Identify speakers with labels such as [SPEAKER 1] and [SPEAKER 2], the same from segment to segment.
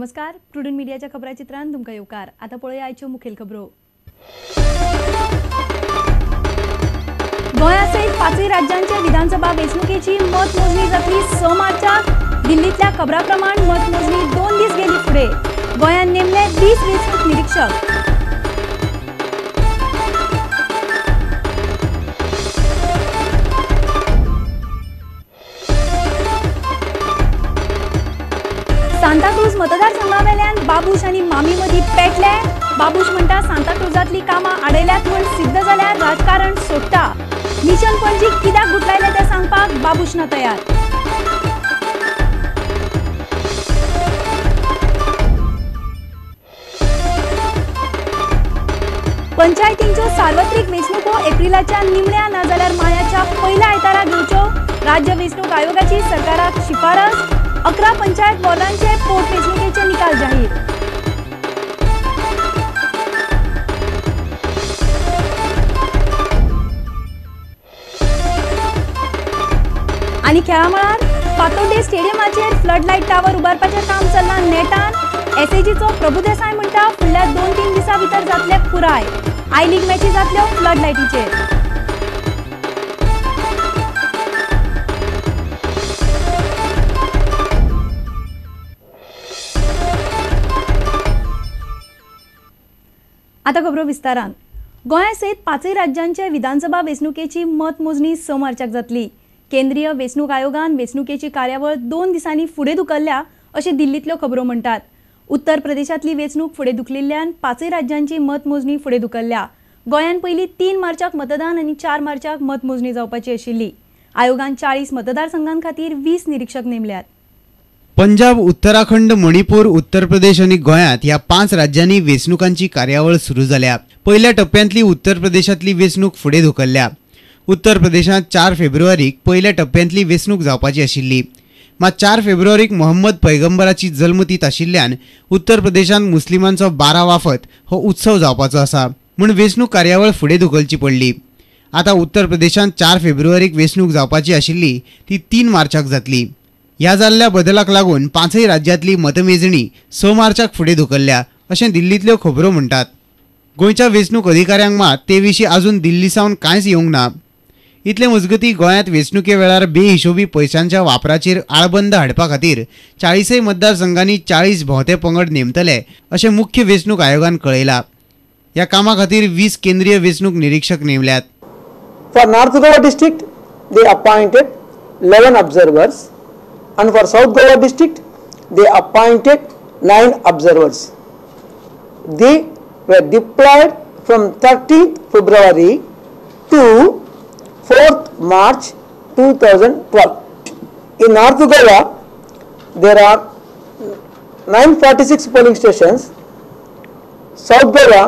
[SPEAKER 1] नमस्कार, प्रुडंट मिडियाच्या खबराचित्रांत तुमकां येवकार। आता पळोवया आयच्यो मुखेल खबरो। गोंया सयत 5 राज्यांच्या विधानसभा वेंचणुकेची मतमोजणी जातली 6 मार्चाक। दिल्लीतल्या खबराप्रमाण मतमोजणी 2 दीस गेली फुडें। गोंयांत नेमले 20 वेंचणूक निरीक्षक। सांताक्रूज मतदारसंघावेल्यान बाबूश आनी मामी मदीं पेटले। बाबूश म्हणटा सांताक्रूजातली कामां आडयल्यात म्हूण सिद्ध जाल्यार राजकारण सोडटा। मिशन पणजी कित्याक गुटलायले तें सांगपाक बाबूश ना तयार। पंचायतींच्यो सार्वत्रिक वेंचणुको एप्रिलाच्या निमण्या ना जाल्यार मायाच्या पयल्या आयतारा घेवच्यो। राज्य वेंचणूक आयोगाची सरकाराक शिफारस। 11 पंचायत वॉर्डांचे पोटवेंचणुकेचे निकाल जाहीर। आनी खेळा मळार फातोड्डे स्टेडियमाचेर फ्लडलायट टावर उबारपाचें काम चल्लां नेटान। एसएजीचो प्रभुदेसाय म्हणटा फुडल्या 2-3 दिसां भितर जातले पुराय। आय लीग मॅची जातल्यो फ्लडलायटीचेर। आता खबरो विस्तारान। गोंया सयत 5 राज्यांच्या विधानसभा वेंचणुकेची मतमोजणी 6 मार्चाक जातली। केंद्रीय वेंचणूक आयोगान वेंचणुकेची कार्यावळ 2 दिसांनी फुडें धुकल्ल्या अशें दिल्लीतल्यो खबरो म्हणटात। उत्तर प्रदेशातली वेंचणूक फुडें धुकलिल्ल्यान 5 राज्यांची मतमोजणी फुडें धुकल्ल्या। गोंयांत पयलीं 3 मार्चाक मतदान आनी 4 मार्चाक मतमोजणी जावपाची आशिल्ली। आयोगान 40 मतदारसंघां खातीर 20 निरीक्षक नेमल्यात।
[SPEAKER 2] पंजाब, उत्तराखंड, मणिपूर, उत्तर प्रदेश आणि गोंयांत ह्या 5 राज्यांनी वेंचणुकांची कार्यावळ सुरू जाल्या। पहिल्या टप्प्यांतली उत्तर प्रदेशातली वेंचणूक फुडें धुकल्ल्या। उत्तर प्रदेशात 4 फेब्रुवारीक पहिल्या टप्प्यांतली वेंचणूक जावपाची आशिल्ली। मात 4 फेब्रुवारीक मोहम्मद पैगंबराची जल्मतीथ आशिल्ल्यान उत्तर प्रदेशांत मुस्लिमांचो 12 वाफत हो उत्सव जावपाचो आसा म्हूण वेंचणूक कार्यावळ फुडें धुकलची पडली। आता उत्तर प्रदेशांत 4 फेब्रुवारीक वेंचणूक जावपाची आशिल्ली ती 3 मार्चाक जातली। ह्या जाल्ल्या बदलाक लागून 5 राज्यांतली मतमेजणी 6 मार्चाक फुडें धुकल्ल्या अशें दिल्लीतल्यो खबरो म्हणटात। गोंयच्या वेंचणूक अधिकाऱ्यांक मात ते विशीं अजून दिल्ली सावन कांयच येवंक ना। इतले मजगतीं गोंयांत वेंचणुके वेळार बेहिशोबी पयशांच्या वापराचेर आळबंद हाडपा खातीर 40 मतदारसंघांनी 40 भोंवते पंगड नेमतले अशें मुख्य वेंचणूक आयोगान कळयलां। ह्या कामा खातीर 20 केंद्रीय वेंचणूक निरीक्षक नेमल्यात।
[SPEAKER 3] For north Goa district they appointed 11 observers and for South Goa district they appointed 9 observers. They were deployed from 30th February to 4th March 2012. In North Goa there are 946 polling stations, South Goa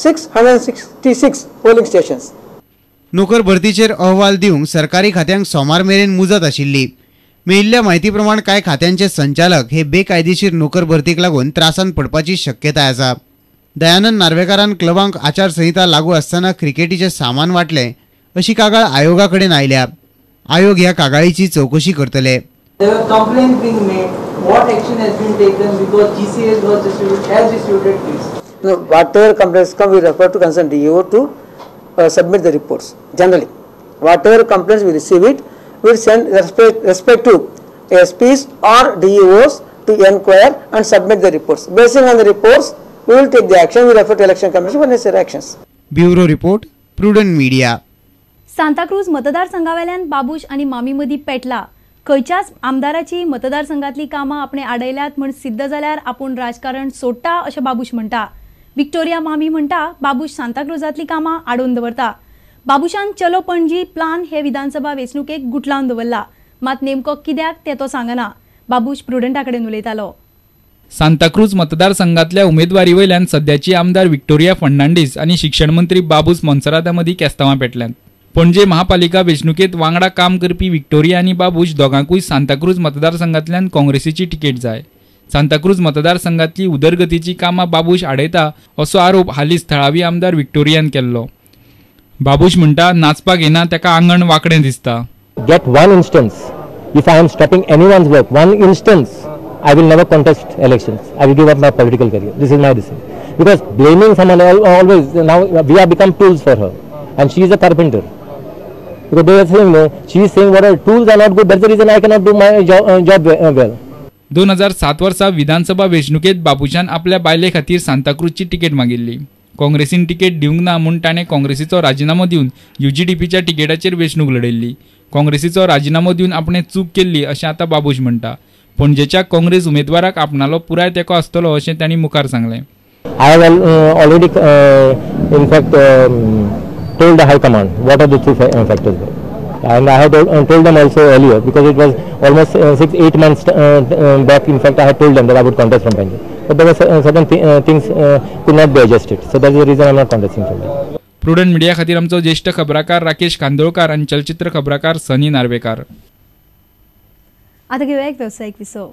[SPEAKER 3] 666 polling stations.
[SPEAKER 2] नोकर भरतीचेर अहवाल दिवंक सरकारी खात्यांक सोमार मेरेन मुजत आशिल्ली। मेळिल्ल्या म्हायती प्रमाण कांय खात्यांचे संचालक हे बेकायदेशीर नोकर भरतीक लागून त्रासान पडपाची शक्यताय आसा। दयानंद नार्वेकारान क्लबांक आचारसंहिता लागू आसतना क्रिकेटीचे सामान वाटले अशी कागाळ आयोगा कडेन आयल्या। आयोग ह्या कागाळीची चौकशी करतले।
[SPEAKER 3] Whatever complaints come, we refer to concerned DO to submit the reports. Generally, whatever complaints we receive it, we will send respective SPs or DEOs to inquire and submit the reports. Based on the reports, we will take the action. We refer to election commission for necessary actions.
[SPEAKER 2] Bureau report, Prudent Media.
[SPEAKER 1] Santacruz मतदारसंघावेल्यान Babush आनी मामी मदीं पेटला। खंयच्याच आमदाराची मतदारसंघातली कामां आपणे आडयल्यात म्हूण सिद्ध जाल्यार आपूण राजकारण सोडटा अशें बाबूश म्हणटा। विक्टोरिया मामी म्हणटा बाबूश सांताक्रूजातली कामां आडोवन दवरता। बाबूशान चलो पणजी प्लान हे विधानसभा वेंचणुकेक गुटलावन दवरला, मात नेमको कित्याक तें तो सांगना। बाबूश प्रुडंटा कडेन उलयतालो।
[SPEAKER 4] सांताक्रूज मतदारसंघातल्या उमेदवारी वयल्यान सध्याची आमदार विक्टोरिया फर्नांडीस आनी शिक्षण मंत्री बाबूस मोन्सेराता मदीं केस्तांवां पेटल्यात। पणजे महापालिका वेंचणुकेत वांगडा काम करपी विक्टोरिया आनी बाबूश दोगांकूय सांताक्रूज मतदारसंघातल्यान काँग्रेसीची तिकेट जाय। सांताक्रूज मतदारसंघातली उदरगतीची कामां बाबूश आडयता असो आरोप हालींच थळावी आमदार विक्टोरियान केल्लो। बाबूश म्हणटा नाचपाक येना तेका आंगण वांकडें दिसता।
[SPEAKER 5] Get one instance. If I am stopping anyone's work, one instance I will never contest elections. I will give up my political career. This is my decision. Because blaming someone always, now we have become tools for her, and she is a carpenter. Because they are saying, she is saying what her tools are not good. That's the reason I cannot do my job well.
[SPEAKER 4] 2007 वर्सा विधानसभा वेंचणुकेत बाबूशान आपल्या बायले खातीर सांताक्रूजची ticket मागिल्ली. काँग्रेसीन ticket दिवंक ना म्हूण ताणें काँग्रेसीचो राजिनामो दिवन UGDPच्या तिकेटाचेर वेंचणूक लढयल्ली. काँग्रेसीचो राजिनामो दिवन आपणे चूक केल्ली अशें आतां बाबूश म्हणटा. पणजेच्या काँग्रेस उमेदवाराक आपणालो पुराय तेंको आसतलो अशें तांणी मुखार सांगलें.
[SPEAKER 5] I have already, in fact, told the High Command what are the true factors there. And I had told them also earlier, because it was almost 6-8 months back. In fact, I had told them that I would contest from Punjab. But there were certain things could not be adjusted. So that's the reason I'm not contesting from Punjab.
[SPEAKER 4] Prudent media खातीर आमचो ज्येष्ठ खबराकार राकेश कांदोळकार आनी चलचित्र खबराकार सनी नार्वेकार.
[SPEAKER 1] आता घेऊया एक व्यावसायिक विसव.